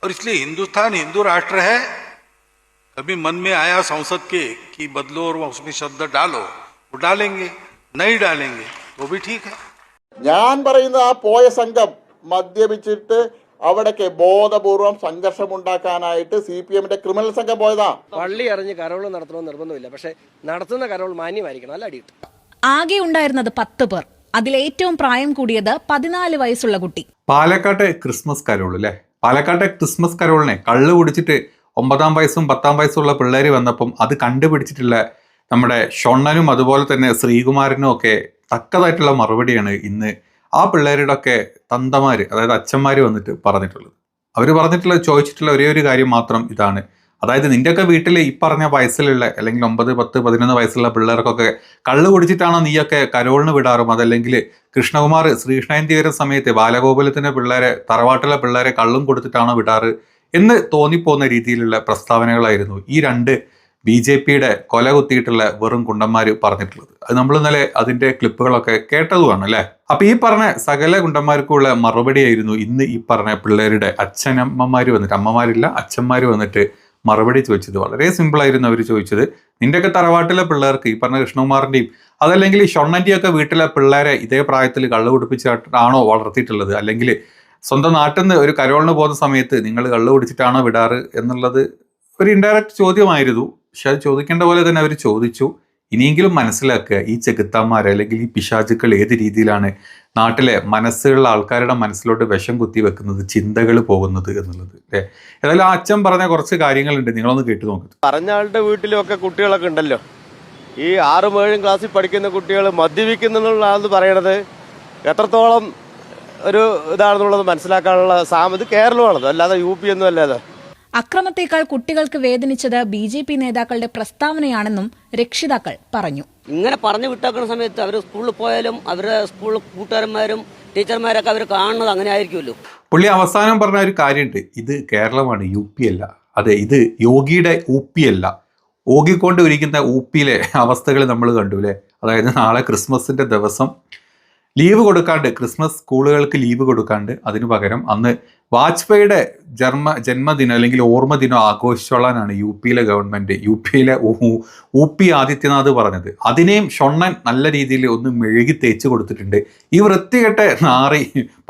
और इसलिए हिंदुस्तान हिंदू राष्ट्र है। कभी मन में आया संसद के कि बदलो और उसमें शब्द डालो, वो डालेंगे, नहीं डालेंगे तो भी ठीक है। ഞാൻ പറയുന്നത് ആ പോയ സംഘം മദ്യപിച്ചിട്ട് അവിടേക്ക് ബോധപൂർവം സംഘർഷമുണ്ടാക്കാനായിട്ട് CPM ക്രിമിനൽ സംഘം പോയതാ. പള്ളി അറിഞ്ഞ് കരോൾ നടത്തണമെന്ന് നിർബന്ധമില്ല, പക്ഷെ നടത്തുന്ന കരോൾ മാന്യമായിരിക്കണം, നല്ല അടി കിട്ടും. ആകെ ഉണ്ടായിരുന്നത് 10 പേർ. അതിലേറ്റവും പ്രായം കൂടിയത് 14 വയസ്സുള്ള കുട്ടി. പാലക്കാട്ടെ ക്രിസ്മസ് കരോൾ അല്ലേ? പാലക്കാട്ടെ ക്രിസ്മസ് കരോളിനെ കള്ള് കുടിച്ചിട്ട് 9-ാം വയസ്സും 10-ാം വയസ്സുള്ള പിള്ളേർ വന്നപ്പം അത് കണ്ടുപിടിച്ചിട്ടുള്ള നമ്മുടെ ഷൊണ്ണനും അതുപോലെ തന്നെ ശ്രീകുമാരനും ഒക്കെ തക്കതായിട്ടുള്ള മറുപടിയാണ് ഇന്ന് ആ പിള്ളേരുടെ ഒക്കെ തന്തമാര്, അതായത് അച്ഛന്മാര് വന്നിട്ട് പറഞ്ഞിട്ടുള്ളത്. അവർ ചോദിച്ചിട്ടുള്ള ഒരേ ഒരു കാര്യം മാത്രം ഇതാണ്. അതായത് നിന്റെയൊക്കെ വീട്ടിൽ ഈ പറഞ്ഞ വയസ്സിലുള്ള അല്ലെങ്കിൽ 9, 10, 11 വയസ്സുള്ള പിള്ളേർക്കൊക്കെ കള്ള് കുടിച്ചിട്ടാണോ നീയൊക്കെ കരോളിന് വിടാറും, അതല്ലെങ്കിൽ കൃഷ്ണകുമാർ ശ്രീകൃഷ്ണജയന്തി വരുന്ന സമയത്ത് ബാലഗോകുലത്തിന്റെ പിള്ളേരെ, തറവാട്ടിലെ പിള്ളേരെ കള്ളും കൊടുത്തിട്ടാണോ വിടാറ് എന്ന് തോന്നിപ്പോകുന്ന രീതിയിലുള്ള പ്രസ്താവനകളായിരുന്നു ഈ രണ്ട് BJPയുടെ കൊല കുത്തിയിട്ടുള്ള വെറും കുണ്ടന്മാർ പറഞ്ഞിട്ടുള്ളത്. അത് നമ്മൾ ഇന്നലെ അതിന്റെ ക്ലിപ്പുകളൊക്കെ കേട്ടതുമാണ് അല്ലെ. അപ്പൊ ഈ പറഞ്ഞ സകല കുണ്ടന്മാർക്കുള്ള മറുപടിയായിരുന്നു ഇന്ന് ഈ പറഞ്ഞ പിള്ളേരുടെ അച്ഛനമ്മമാര് വന്നിട്ട്, അമ്മമാരില്ല അച്ഛന്മാര് വന്നിട്ട് മറുപടി ചോദിച്ചത്. വളരെ സിമ്പിൾ ആയിരുന്നു അവർ ചോദിച്ചത്. നിന്റെയൊക്കെ തറവാട്ടിലെ പിള്ളേർക്ക്, ഈ പറഞ്ഞ കൃഷ്ണകുമാറിന്റെയും അതല്ലെങ്കിൽ ഈ ഷൊണ്ണന്റെയൊക്കെ വീട്ടിലെ പിള്ളേരെ ഇതേ പ്രായത്തിൽ കള്ളു കുടിപ്പിച്ചിട്ടാണോ വളർത്തിയിട്ടുള്ളത്, അല്ലെങ്കിൽ സ്വന്തം നാട്ടിൽ നിന്ന് ഒരു കരോളിന് പോകുന്ന സമയത്ത് നിങ്ങൾ കള്ളു കുടിച്ചിട്ടാണോ വിടാറ് എന്നുള്ളത് ഒരു ഇൻഡയറക്റ്റ് ചോദ്യമായിരുന്നു. പക്ഷെ അത് ചോദിക്കേണ്ട പോലെ തന്നെ അവർ ചോദിച്ചു. ഇനിയെങ്കിലും മനസ്സിലാക്കുക ഈ ചെകുത്താന്മാർ അല്ലെങ്കിൽ ഈ പിശാചുക്കൾ ഏത് രീതിയിലാണ് നാട്ടിലെ മനസ്സുകളുള്ള ആൾക്കാരുടെ മനസ്സിലോട്ട് വിഷം കുത്തി വെക്കുന്നത്, ചിന്തകൾ പോകുന്നത് എന്നുള്ളത് അല്ലേ. ഏതായാലും ആ അച്ഛൻ പറഞ്ഞ കുറച്ച് കാര്യങ്ങളുണ്ട്, നിങ്ങളൊന്ന് കേട്ടു നോക്കുക. പറഞ്ഞ ആളുടെ വീട്ടിലൊക്കെ കുട്ടികളൊക്കെ ഉണ്ടല്ലോ, ഈ 6-ും 7-ഉം ക്ലാസ്സിൽ പഠിക്കുന്ന കുട്ടികൾ മദ്യപിക്കുന്നുള്ളതാണെന്ന് പറയണത് എത്രത്തോളം ഒരു ഇതാണെന്നുള്ളത് മനസ്സിലാക്കാനുള്ള ഇത് കേരളമാണത്, അല്ലാതെ UP ഒന്നും അല്ലാതെ. അക്രമത്തേക്കാൾ കുട്ടികൾക്ക് വേദനിച്ചത് BJP നേതാക്കളുടെ പ്രസ്താവനയാണെന്നും രക്ഷിതാക്കൾ പറഞ്ഞു. ഇങ്ങനെ പറഞ്ഞു വിട്ടാക്കുന്ന സമയത്ത് അവർ സ്കൂളിൽ പോയാലും അവരുടെ സ്കൂൾ കൂട്ടുകാരന്മാരും ടീച്ചർമാരൊക്കെ അവർ കാണുന്നത് അങ്ങനെ ആയിരിക്കുമല്ലോ. പുള്ളി അവസാനം പറഞ്ഞ ഒരു കാര്യമുണ്ട്, ഇത് കേരളമാണ്, UP അല്ല. അതെ, ഇത് യോഗിയുടെ UP അല്ല. ഓകിക്കൊണ്ട് ഇരിക്കുന്ന UPയിലെ അവസ്ഥകൾ നമ്മൾ കണ്ടു അല്ലേ. അതായത് നാളെ ക്രിസ്മസിന്റെ ദിവസം ലീവ് കൊടുക്കാണ്ട്, ക്രിസ്മസ് സ്കൂളുകൾക്ക് ലീവ് കൊടുക്കാണ്ട് അതിനു പകരം അന്ന് വാജ്പേയിയുടെ ജന്മദിനം അല്ലെങ്കിൽ ഓർമ്മ ദിനം ആഘോഷിച്ചോളാനാണ് UPയിലെ ഗവൺമെന്റ്, UPയിലെ UP ആദിത്യനാഥ് പറഞ്ഞത്. അതിനെയും ഷൊണ്ണൻ നല്ല രീതിയിൽ ഒന്ന് മെഴുകി തേച്ച് കൊടുത്തിട്ടുണ്ട്. ഈ വൃത്തികെട്ട നാറി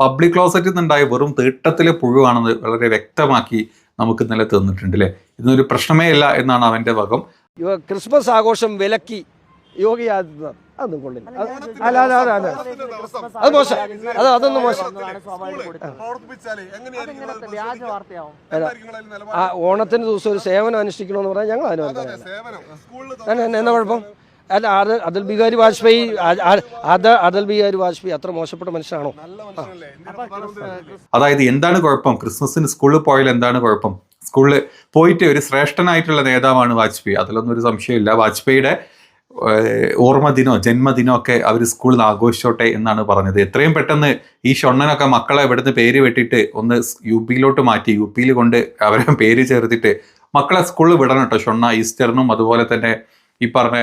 പബ്ലിക് ക്ലോസറ്റിൽ നിന്നുണ്ടായ വെറും തീട്ടത്തിലെ പുഴുവാണെന്ന് വളരെ വ്യക്തമാക്കി നമുക്ക് ഇന്നലെ തന്നിട്ടുണ്ട് അല്ലേ. ഇതൊരു പ്രശ്നമേ അല്ല എന്നാണ് അവന്റെ വകം. ക്രിസ്മസ് ആഘോഷം വിലക്കി യോഗി ആദിത്യനാഥ് അതൊന്നും കൊള്ളില്ല. അത് മോശം, അതൊന്നും മോശം. ആ ഓണത്തിന് ദിവസം ഒരു സേവനം അനുഷ്ഠിക്കണമെന്ന് പറഞ്ഞാൽ ഞങ്ങൾ അതിന് എന്താ കുഴപ്പം? അല്ല, അടൽ ബിഹാരി വാജ്പേയി അത്ര മോശപ്പെട്ട മനുഷ്യനാണോ? അതായത് എന്താണ് കുഴപ്പം? ക്രിസ്മസിന് സ്കൂളിൽ പോയാൽ എന്താണ് കുഴപ്പം? സ്കൂളിൽ പോയിട്ട് ഒരു ശ്രേഷ്ഠനായിട്ടുള്ള നേതാവാണ് വാജ്പേയി, അതിലൊന്നും ഒരു സംശയമില്ല. വാജ്പേയിയുടെ ഓർമ്മ ദിനോ ജന്മദിനോ ഒക്കെ അവർ സ്കൂളിൽ നിന്ന് ആഘോഷിച്ചോട്ടെ എന്നാണ് പറഞ്ഞത്. എത്രയും പെട്ടെന്ന് ഈ ഷൊണ്ണനൊക്കെ മക്കളെ ഇവിടുന്ന് പേര് വെട്ടിയിട്ട് ഒന്ന് UPയിലോട്ട് മാറ്റി, UPയിൽ കൊണ്ട് അവരെ പേര് ചേർത്തിട്ട് മക്കളെ സ്കൂളിൽ വിടണം കേട്ടോ. ഷൊണ്ണ ഈസ്റ്ററിനും അതുപോലെ തന്നെ ഈ പറഞ്ഞ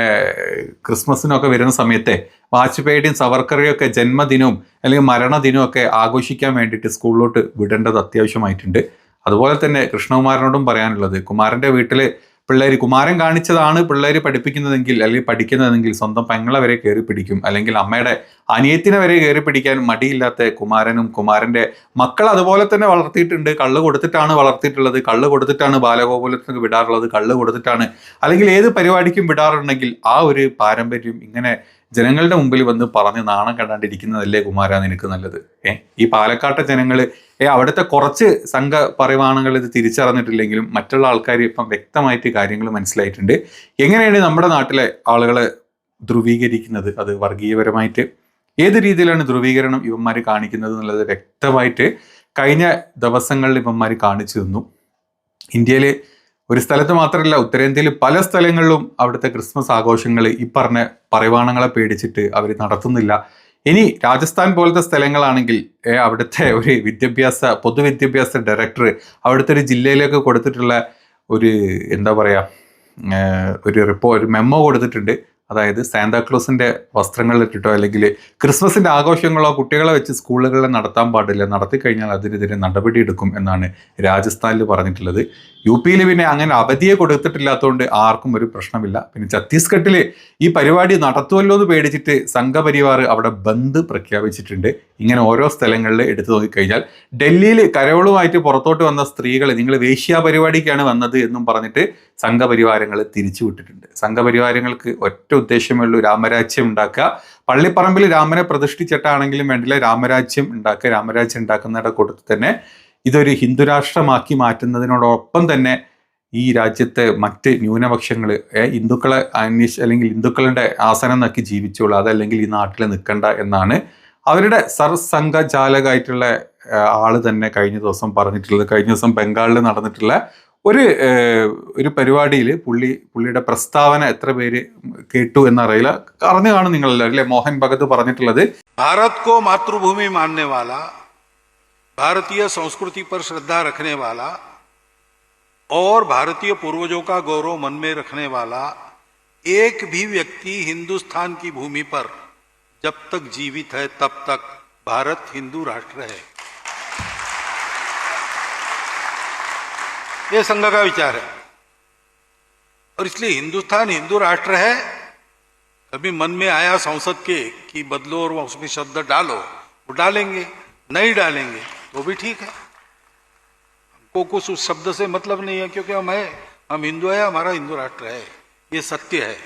ക്രിസ്മസിനും ഒക്കെ വരുന്ന സമയത്തെ വാജ്പേയിയുടെയും സവർക്കറുടെയും ഒക്കെ ജന്മദിനവും അല്ലെങ്കിൽ മരണദിനവും ഒക്കെ ആഘോഷിക്കാൻ വേണ്ടിയിട്ട് സ്കൂളിലോട്ട് വിടേണ്ടത് അത്യാവശ്യമായിട്ടുണ്ട്. അതുപോലെ തന്നെ കൃഷ്ണകുമാരനോടും പറയാനുള്ളത്, കുമാരൻ്റെ വീട്ടിൽ പിള്ളേർ കുമാരൻ കാണിച്ചതാണ് പിള്ളേർ പഠിപ്പിക്കുന്നതെങ്കിൽ അല്ലെങ്കിൽ പഠിക്കുന്നതെങ്കിൽ സ്വന്തം പെങ്ങളെ വരെ കയറി പിടിക്കും, അല്ലെങ്കിൽ അമ്മയുടെ അനിയത്തിനെ വരെ കയറി പിടിക്കാൻ മടിയില്ലാത്ത കുമാരനും കുമാരൻ്റെ മക്കൾ അതുപോലെ തന്നെ വളർത്തിയിട്ടുണ്ട്. കള്ള് കൊടുത്തിട്ടാണ് വളർത്തിയിട്ടുള്ളത്, കള്ള് കൊടുത്തിട്ടാണ് ബാലഗോകുലത്തിന് വിടാറുള്ളത്, കള്ള് കൊടുത്തിട്ടാണ് അല്ലെങ്കിൽ ഏത് പരിപാടിക്കും വിടാറുണ്ടെങ്കിൽ ആ ഒരു പാരമ്പര്യം ഇങ്ങനെ ജനങ്ങളുടെ മുമ്പിൽ വന്ന് പറഞ്ഞ് നാണം കണ്ടാണ്ടിരിക്കുന്നതല്ലേ കുമാര നിനക്ക് നല്ലത്? ഈ പാലക്കാട്ടെ ജനങ്ങൾ അവിടുത്തെ കുറച്ച് സംഘപരിവാണങ്ങൾ ഇത് തിരിച്ചറിഞ്ഞിട്ടില്ലെങ്കിലും മറ്റുള്ള ആൾക്കാർ ഇപ്പം വ്യക്തമായിട്ട് കാര്യങ്ങൾ മനസ്സിലായിട്ടുണ്ട്. എങ്ങനെയാണ് നമ്മുടെ നാട്ടിലെ ആളുകളെ ധ്രുവീകരിക്കുന്നത്, അത് വർഗീയപരമായിട്ട് ഏത് രീതിയിലാണ് ധ്രുവീകരണം ഇവന്മാർ കാണിക്കുന്നത് എന്നുള്ളത് വ്യക്തമായിട്ട് കഴിഞ്ഞ ദിവസങ്ങളിൽ ഇവന്മാർ കാണിച്ചു തന്നു. ഇന്ത്യയിൽ ഒരു സ്ഥലത്ത് മാത്രമല്ല, ഉത്തരേന്ത്യയിൽ പല സ്ഥലങ്ങളിലും അവിടുത്തെ ക്രിസ്മസ് ആഘോഷങ്ങൾ ഈ പറഞ്ഞ പരിവാണങ്ങളെ പേടിച്ചിട്ട് അവർ നടത്തുന്നില്ല. ഇനി രാജസ്ഥാൻ പോലത്തെ സ്ഥലങ്ങളാണെങ്കിൽ അവിടുത്തെ ഒരു പൊതുവിദ്യാഭ്യാസ ഡയറക്ടർ അവിടുത്തെ ഒരു ജില്ലയിലേക്ക് കൊടുത്തിട്ടുള്ള ഒരു എന്താ പറയുക ഒരു മെമ്മോ കൊടുത്തിട്ടുണ്ട്. അതായത് സാന്താക്ലോസിന്റെ വസ്ത്രങ്ങൾ ഇട്ടിട്ടോ അല്ലെങ്കിൽ ക്രിസ്മസിന്റെ ആഘോഷങ്ങളോ കുട്ടികളെ വെച്ച് സ്കൂളുകളിൽ നടത്താൻ പാടില്ല, നടത്തി കഴിഞ്ഞാൽ അതിനെതിരെ നടപടിയെടുക്കും എന്നാണ് രാജസ്ഥാനിൽ പറഞ്ഞിട്ടുള്ളത്. യു പിയിൽ പിന്നെ അങ്ങനെ അവധിയെ കൊടുത്തിട്ടില്ലാത്തതുകൊണ്ട് ആർക്കും ഒരു പ്രശ്നമില്ല. പിന്നെ ഛത്തീസ്ഗഡിൽ ഈ പരിപാടി നടത്തുമല്ലോ എന്ന് പേടിച്ചിട്ട് സംഘപരിവാർ അവിടെ ബന്ദ് പ്രഖ്യാപിച്ചിട്ടുണ്ട്. ഇങ്ങനെ ഓരോ സ്ഥലങ്ങളിൽ എടുത്തു നോക്കിക്കഴിഞ്ഞാൽ ഡൽഹിയിൽ കരോളുമായിട്ട് പുറത്തോട്ട് വന്ന സ്ത്രീകൾ നിങ്ങൾ വേശ്യാ പരിപാടിക്കാണ് വന്നത് എന്നും പറഞ്ഞിട്ട് സംഘപരിവാരങ്ങൾ തിരിച്ചുവിട്ടിട്ടുണ്ട്. സംഘപരിവാരങ്ങൾക്ക് ഒറ്റ ഉദ്ദേശമുള്ളൂ, രാമരാജ്യം ഉണ്ടാക്കുക. പള്ളിപ്പറമ്പിൽ രാമനെ പ്രതിഷ്ഠിച്ചിട്ടാണെങ്കിലും വേണ്ടില്ല, രാമരാജ്യം ഉണ്ടാക്കുക. രാമരാജ്യം ഉണ്ടാക്കുന്നതിന്റെ കൂട്ടത്തിൽ തന്നെ ഇതൊരു ഹിന്ദുരാഷ്ട്രമാക്കി മാറ്റുന്നതിനോടൊപ്പം തന്നെ ഈ രാജ്യത്തെ മറ്റ് ന്യൂനപക്ഷങ്ങൾ ഹിന്ദുക്കളെ അല്ലെങ്കിൽ ഹിന്ദുക്കളുടെ ആസനം നോക്കി ജീവിച്ചോളൂ, അതല്ലെങ്കിൽ ഈ നാട്ടിൽ നിൽക്കണ്ട എന്നാണ് അവരുടെ സർസംഘചാലകമായിട്ടുള്ള ആള് തന്നെ കഴിഞ്ഞ ദിവസം പറഞ്ഞിട്ടുള്ളത്. കഴിഞ്ഞ ദിവസം ബംഗാളിൽ നടന്നിട്ടുള്ള ഒരു പരിപാടിയിൽ പുള്ളിയുടെ പ്രസ്താവന എത്ര പേര് കേട്ടു എന്നറിയില്ല, അറിഞ്ഞു കാണും നിങ്ങളെല്ലാവരും അല്ലെ. മോഹൻ ഭഗത് പറഞ്ഞിട്ടുള്ളത്, भारत को मातृभूमि मानने वाला, भारतीय संस्कृति पर श्रद्धा रखने वाला और भारतीय पूर्वजों का गौरव मन में रखने वाला एक भी व्यक्ति हिंदुस्तान की भूमि पर जब तक जीवित है तब तक भारत हिंदू राष्ट्र है. ये संघ का विचार है और इसलिए हिंदुस्तान हिंदू राष्ट्र है. कभी मन में आया संसद के कि बदलो और उसमें शब्द डालो, वो डालेंगे, नहीं डालेंगे तो भी ठीक है. हमको कुछ उस शब्द से मतलब नहीं है क्योंकि हम हिंदू है, हमारा हिंदू राष्ट्र है, ये सत्य है.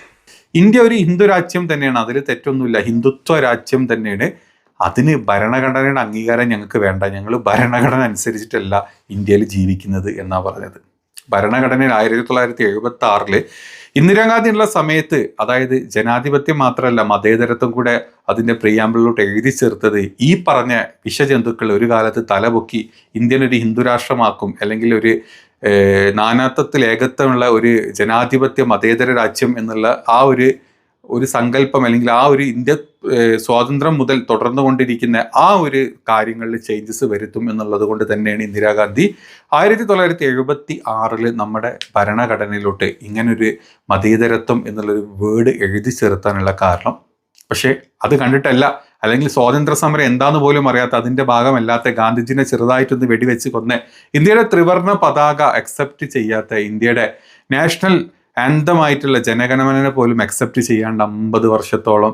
ഇന്ത്യ ഒരു ഹിന്ദു രാജ്യം തന്നെയാണ്, അതിൽ തെറ്റൊന്നുമില്ല, ഹിന്ദുത്വ രാജ്യം തന്നെയാണ്. അതിന് ഭരണഘടനയുടെ അംഗീകാരം ഞങ്ങൾക്ക് വേണ്ട, ഞങ്ങൾ ഭരണഘടന അനുസരിച്ചിട്ടല്ല ഇന്ത്യയിൽ ജീവിക്കുന്നത് എന്നാണ് പറഞ്ഞത്. ഭരണഘടനയിൽ 1976 ഇന്ദിരാഗാന്ധിയുള്ള സമയത്ത്, അതായത് ജനാധിപത്യം മാത്രമല്ല മതേതരത്വം കൂടെ അതിൻ്റെ പ്രിയാമ്പിളിലോട്ട് എഴുതി ചേർത്തത് ഈ പറഞ്ഞ വിഷജന്തുക്കൾ ഒരു കാലത്ത് തലപൊക്കി ഇന്ത്യൻ ഒരു ഹിന്ദുരാഷ്ട്രമാക്കും, അല്ലെങ്കിൽ ഒരു നാനാത്വത്തിൽ ഏകത്വമുള്ള ഒരു ജനാധിപത്യ മതേതര രാജ്യം എന്നുള്ള ആ ഒരു സങ്കല്പം, അല്ലെങ്കിൽ ആ ഒരു ഇന്ത്യ സ്വാതന്ത്ര്യം മുതൽ തുടർന്നു കൊണ്ടിരിക്കുന്ന ആ ഒരു കാര്യങ്ങളിൽ ചേഞ്ചസ് വരുത്തും എന്നുള്ളത് കൊണ്ട് തന്നെയാണ് ഇന്ദിരാഗാന്ധി 1976 നമ്മുടെ ഭരണഘടനയിലോട്ട് ഇങ്ങനൊരു മതേതരത്വം എന്നുള്ളൊരു വേർഡ് എഴുതി ചേർത്താനുള്ള കാരണം. പക്ഷെ അത് കണ്ടിട്ടല്ല, അല്ലെങ്കിൽ സ്വാതന്ത്ര്യ സമരം എന്താന്ന് പോലും അറിയാത്ത, അതിന്റെ ഭാഗമല്ലാത്ത, ഗാന്ധിജിനെ ചെറുതായിട്ടൊന്ന് വെടിവെച്ച് കൊന്ന് ഇന്ത്യയുടെ ത്രിവർണ്ണ പതാക അക്സെപ്റ്റ് ചെയ്യാത്ത, ഇന്ത്യയുടെ നാഷണൽ ആന്തമായിട്ടുള്ള ജനഗണമനെ പോലും അക്സെപ്റ്റ് ചെയ്യാണ്ട് 50 വർഷത്തോളം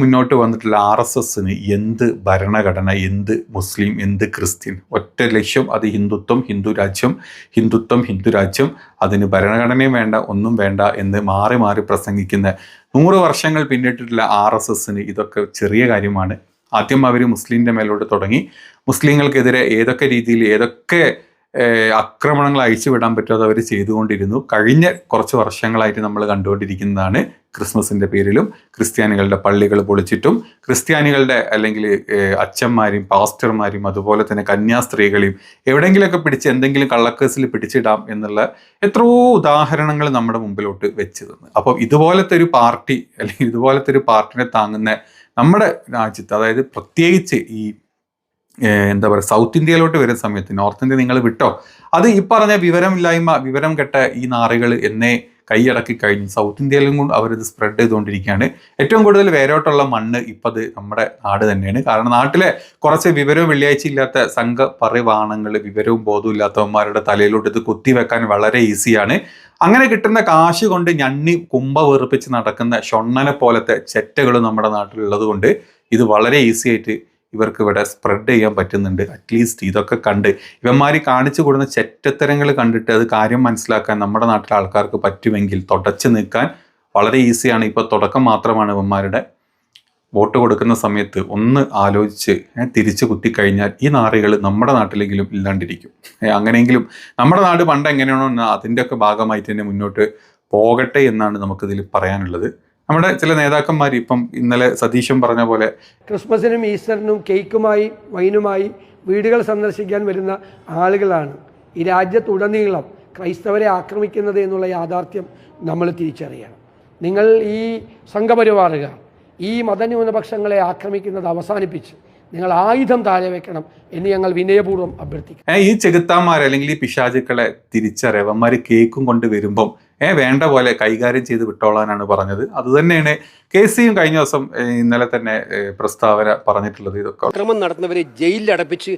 മുന്നോട്ട് വന്നിട്ടുള്ള RSSന് എന്ത് ഭരണഘടന, എന്ത് മുസ്ലിം, എന്ത് ക്രിസ്ത്യൻ, ഒറ്റ ലക്ഷ്യം, അത് ഹിന്ദുത്വം, ഹിന്ദുരാജ്യം, ഹിന്ദുത്വം, ഹിന്ദുരാജ്യം, അതിന് ഭരണഘടനയും വേണ്ട, ഒന്നും വേണ്ട എന്ന് മാറി മാറി പ്രസംഗിക്കുന്ന 100 വർഷങ്ങൾ പിന്നിട്ടിട്ടുള്ള RSSന് ഇതൊക്കെ ചെറിയ കാര്യമാണ്. ആദ്യം അവർ മുസ്ലിമിൻ്റെ മേലോട്ട് തുടങ്ങി, മുസ്ലിങ്ങൾക്കെതിരെ ഏതൊക്കെ രീതിയിൽ ഏതൊക്കെ ആക്രമണങ്ങൾ അഴിച്ചുവിടാൻ പറ്റാതെ അവർ ചെയ്തുകൊണ്ടിരുന്നു. കഴിഞ്ഞ കുറച്ച് വർഷങ്ങളായിട്ട് നമ്മൾ കണ്ടുകൊണ്ടിരിക്കുന്നതാണ് ക്രിസ്മസിന്റെ പേരിലും ക്രിസ്ത്യാനികളുടെ പള്ളികൾ പൊളിച്ചിട്ടും ക്രിസ്ത്യാനികളുടെ അല്ലെങ്കിൽ അച്ഛന്മാരെയും പാസ്റ്റർമാരെയും അതുപോലെ തന്നെ കന്യാസ്ത്രീകളെയും എവിടെയെങ്കിലുമൊക്കെ പിടിച്ച് എന്തെങ്കിലും കള്ളക്കേസിൽ പിടിച്ചിടാം എന്നുള്ള എത്രയോ ഉദാഹരണങ്ങൾ നമ്മുടെ മുമ്പിലോട്ട് വെച്ച് തന്നു. അപ്പം ഇതുപോലത്തെ ഒരു പാർട്ടി അല്ലെങ്കിൽ ഇതുപോലത്തെ ഒരു പാർട്ടിനെ താങ്ങുന്ന നമ്മുടെ രാജ്യത്ത്, അതായത് പ്രത്യേകിച്ച് ഈ എന്താ പറയുക, സൗത്ത് ഇന്ത്യയിലോട്ട് വരുന്ന സമയത്ത്, നോർത്ത് ഇന്ത്യ നിങ്ങൾ വിട്ടോ, അത് ഈ പറഞ്ഞ വിവരം കെട്ട ഈ നാറികൾ എന്നെ കൈയടക്കി കഴിഞ്ഞു. സൗത്ത് ഇന്ത്യയിലും കൊണ്ട് അവരിത് സ്പ്രെഡ് ചെയ്തുകൊണ്ടിരിക്കുകയാണ്. ഏറ്റവും കൂടുതൽ വേരോട്ടുള്ള മണ്ണ് ഇപ്പം അത് നമ്മുടെ നാട് തന്നെയാണ്. കാരണം നാട്ടിലെ കുറച്ച് വിവരവും വെള്ളിയാഴ്ച ഇല്ലാത്ത സംഘപരിവാണങ്ങൾ, വിവരവും ബോധവും ഇല്ലാത്തവന്മാരുടെ തലയിലോട്ട് ഇത് കുത്തിവെക്കാൻ വളരെ ഈസിയാണ്. അങ്ങനെ കിട്ടുന്ന കാശ് കൊണ്ട് ഞണ്ണി കുമ്പ വെറുപ്പിച്ച് നടക്കുന്ന ഷൊണ്ണനെ പോലത്തെ ചെറ്റകൾ നമ്മുടെ നാട്ടിലുള്ളത് കൊണ്ട് ഇത് വളരെ ഈസി ആയിട്ട് ഇവർക്ക് ഇവിടെ സ്പ്രെഡ് ചെയ്യാൻ പറ്റുന്നുണ്ട്. അറ്റ്ലീസ്റ്റ് ഇതൊക്കെ കണ്ട് ഇവന്മാർ കാണിച്ചു കൊടുക്കുന്ന ചെറ്റത്തരങ്ങൾ കണ്ടിട്ട് അത് കാര്യം മനസ്സിലാക്കാൻ നമ്മുടെ നാട്ടിലെ ആൾക്കാർക്ക് പറ്റുമെങ്കിൽ തുടച്ചു നിൽക്കാൻ വളരെ ഈസിയാണ്. ഇപ്പോൾ തുടക്കം മാത്രമാണ്. ഇവന്മാരുടെ വോട്ട് കൊടുക്കുന്ന സമയത്ത് ഒന്ന് ആലോചിച്ച് തിരിച്ചു കുത്തിക്കഴിഞ്ഞാൽ ഈ നാറികൾ നമ്മുടെ നാട്ടിലെങ്കിലും ഇല്ലാണ്ടിരിക്കും. അങ്ങനെയെങ്കിലും നമ്മുടെ നാട് പണ്ട് എങ്ങനെയാണോ അതിൻ്റെയൊക്കെ ഭാഗമായിട്ട് തന്നെ മുന്നോട്ട് പോകട്ടെ എന്നാണ് നമുക്കിതിൽ പറയാനുള്ളത്. നമ്മുടെ ചില നേതാക്കന്മാർ ഇപ്പം ഇന്നലെ സതീശൻ പറഞ്ഞ പോലെ ക്രിസ്മസിനും ഈസ്റ്ററിനും കേക്കുമായി വൈനുമായി വീടുകൾ സന്ദർശിക്കാൻ വരുന്ന ആളുകളാണ് ഈ രാജ്യത്തുടനീളം ക്രൈസ്തവരെ ആക്രമിക്കുന്നത് എന്നുള്ള യാഥാർത്ഥ്യം നമ്മൾ തിരിച്ചറിയണം. നിങ്ങൾ ഈ സംഘപരിവാറുകാർ ഈ മതന്യൂനപക്ഷങ്ങളെ ആക്രമിക്കുന്നത് അവസാനിപ്പിച്ച് നിങ്ങൾ ആയുധം താഴെ വെക്കണം എന്ന് ഞങ്ങൾ വിനയപൂർവ്വം അഭ്യർത്ഥിക്കും. ഈ ചെകുത്താന്മാർ അല്ലെങ്കിൽ ഈ പിശാചുക്കളെ തിരിച്ചറിയവന്മാർ കേക്കും കൊണ്ട് വരുമ്പം വേണ്ട പോലെ കൈകാര്യം ചെയ്ത് വിട്ടോളാനാണ് പറഞ്ഞത്. അതുതന്നെയാണ് KC-യും കഴിഞ്ഞ ദിവസം ഇന്നലെ തന്നെ പ്രസ്താവന പറഞ്ഞിട്ടുള്ളത്. ഇതൊക്കെ അക്രമം നടത്തുന്നവരെ ജയിലിൽ അടപ്പിച്ച്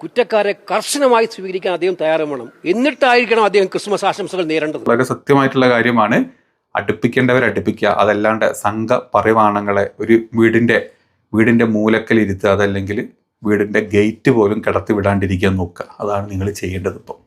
കുറ്റക്കാരെ കർശനമായി സ്വീകരിക്കാൻ അദ്ദേഹം തയ്യാറാവണം. എന്നിട്ടായിരിക്കണം അദ്ദേഹം ക്രിസ്മസ് ആശംസകൾ നേരേണ്ടത്. വളരെ സത്യമായിട്ടുള്ള കാര്യമാണ്. അടുപ്പിക്കേണ്ടവർ അടുപ്പിക്കുക, അതല്ലാണ്ട് സംഘ പരിവാണങ്ങളെ ഒരു വീടിന്റെ മൂലക്കലിരുത്തുക, അതല്ലെങ്കിൽ വീടിന്റെ ഗേറ്റ് പോലും കിടത്തി വിടാണ്ടിരിക്കാൻ നോക്കുക. അതാണ് നിങ്ങൾ ചെയ്യേണ്ടത് ഇപ്പോൾ.